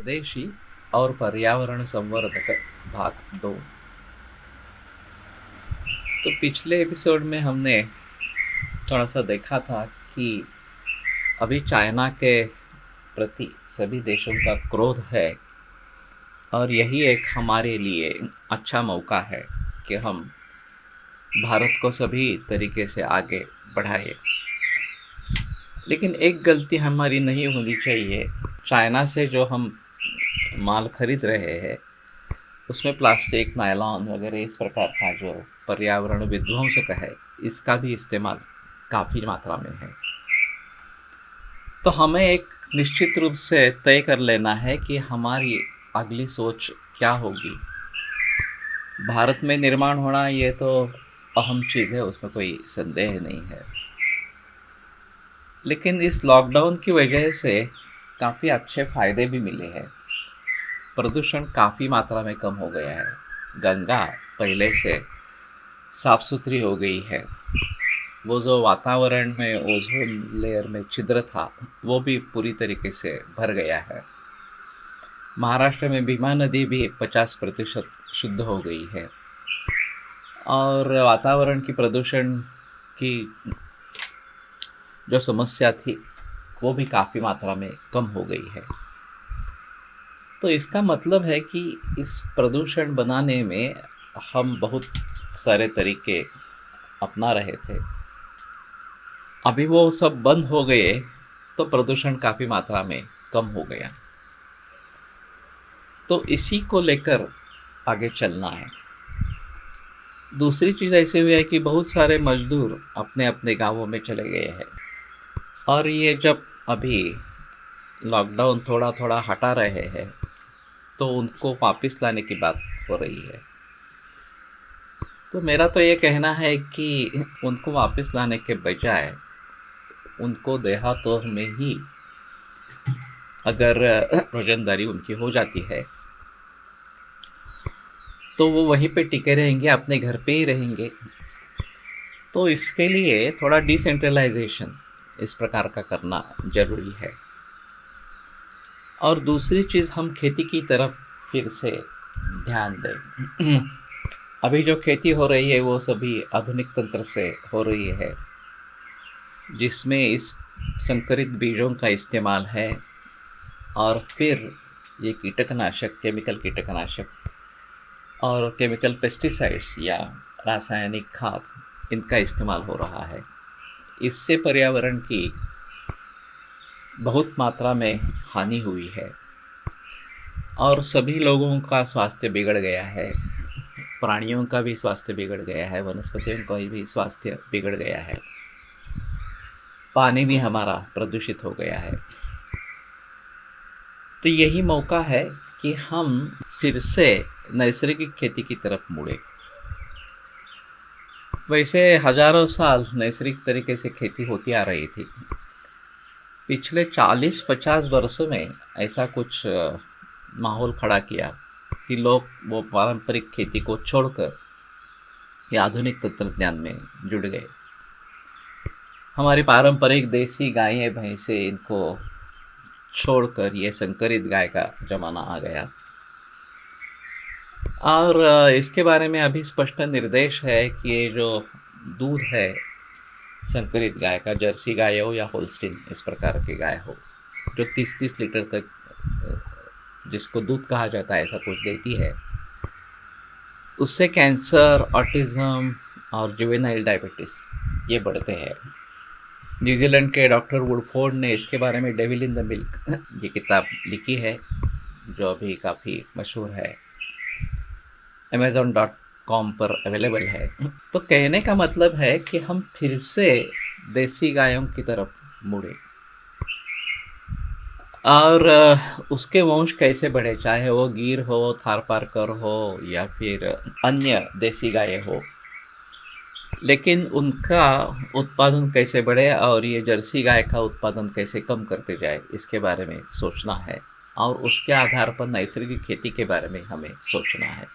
स्वदेशी और पर्यावरण संवर्धक भाग 2। तो पिछले एपिसोड में हमने थोड़ा सा देखा था कि अभी चाइना के प्रति सभी देशों का क्रोध है और यही एक हमारे लिए अच्छा मौका है कि हम भारत को सभी तरीके से आगे बढ़ाए। लेकिन एक गलती हमारी नहीं होनी चाहिए। चाइना से जो हम माल खरीद रहे हैं उसमें प्लास्टिक, नायलॉन वगैरह इस प्रकार का जो पर्यावरण विध्वंसक है, इसका भी इस्तेमाल काफ़ी मात्रा में है। तो हमें एक निश्चित रूप से तय कर लेना है कि हमारी अगली सोच क्या होगी। भारत में निर्माण होना ये तो अहम चीज़ है, उसमें कोई संदेह नहीं है। लेकिन इस लॉकडाउन की वजह से काफ़ी अच्छे फ़ायदे भी मिले हैं। प्रदूषण काफ़ी मात्रा में कम हो गया है। गंगा पहले से साफ सुथरी हो गई है। वो जो वातावरण में ओजोन लेयर में छिद्र था वो भी पूरी तरीके से भर गया है। महाराष्ट्र में भीमा नदी भी 50% शुद्ध हो गई है और वातावरण की प्रदूषण की जो समस्या थी वो भी काफ़ी मात्रा में कम हो गई है। तो इसका मतलब है कि इस प्रदूषण बनाने में हम बहुत सारे तरीके अपना रहे थे, अभी वो सब बंद हो गए तो प्रदूषण काफ़ी मात्रा में कम हो गया। तो इसी को लेकर आगे चलना है। दूसरी चीज़ ऐसी हुई है कि बहुत सारे मजदूर अपने अपने गांवों में चले गए हैं और ये जब अभी लॉकडाउन थोड़ा थोड़ा हटा रहे हैं तो उनको वापस लाने की बात हो रही है। तो मेरा तो ये कहना है कि उनको वापस लाने के बजाय उनको देहातों में ही अगर रोजंदारी उनकी हो जाती है तो वो वहीं पे टिके रहेंगे, अपने घर पे ही रहेंगे। तो इसके लिए थोड़ा डिसेंट्रलाइजेशन इस प्रकार का करना जरूरी है। और दूसरी चीज़, हम खेती की तरफ फिर से ध्यान दें। अभी जो खेती हो रही है वो सभी आधुनिक तंत्र से हो रही है, जिसमें इस संकरित बीजों का इस्तेमाल है और फिर ये कीटकनाशक, केमिकल कीटकनाशक और केमिकल पेस्टिसाइड्स या रासायनिक खाद, इनका इस्तेमाल हो रहा है। इससे पर्यावरण की बहुत मात्रा में हानि हुई है और सभी लोगों का स्वास्थ्य बिगड़ गया है। प्राणियों का भी स्वास्थ्य बिगड़ गया है, वनस्पतियों का भी स्वास्थ्य बिगड़ गया है। पानी भी हमारा प्रदूषित हो गया है। तो यही मौका है कि हम फिर से नैसर्गिक खेती की तरफ मुड़े। वैसे हजारों साल नैसर्गिक तरीके से खेती होती आ रही थी। पिछले 40-50 वर्षों में ऐसा कुछ माहौल खड़ा किया कि लोग वो पारंपरिक खेती को छोड़कर ये आधुनिक तंत्रज्ञान में जुड़ गए। हमारी पारंपरिक देसी गायें भैंसे, इनको छोड़कर ये संकरित गाय का जमाना आ गया। और इसके बारे में अभी स्पष्ट निर्देश है कि ये जो दूध है संकरित गाय का, जर्सी गाय हो या होल्स्टीन इस प्रकार की गाय हो, जो 30-30 लीटर तक जिसको दूध कहा जाता है ऐसा कुछ देती है, उससे कैंसर, ऑटिज़म और जुवेनाइल डायबिटीज़ ये बढ़ते हैं। न्यूजीलैंड के डॉक्टर वुडफोर्ड ने इसके बारे में डेविल इन द मिल्क ये किताब लिखी है, जो अभी काफ़ी मशहूर है, amazon.com पर अवेलेबल है। तो कहने का मतलब है कि हम फिर से देसी गायों की तरफ मुड़े और उसके वंश कैसे बढ़े, चाहे वो गिर हो, थारपारकर हो या फिर अन्य देसी गाय हो, लेकिन उनका उत्पादन कैसे बढ़े और ये जर्सी गाय का उत्पादन कैसे कम करते जाए, इसके बारे में सोचना है और उसके आधार पर नैसर्गिक खेती के बारे में हमें सोचना है।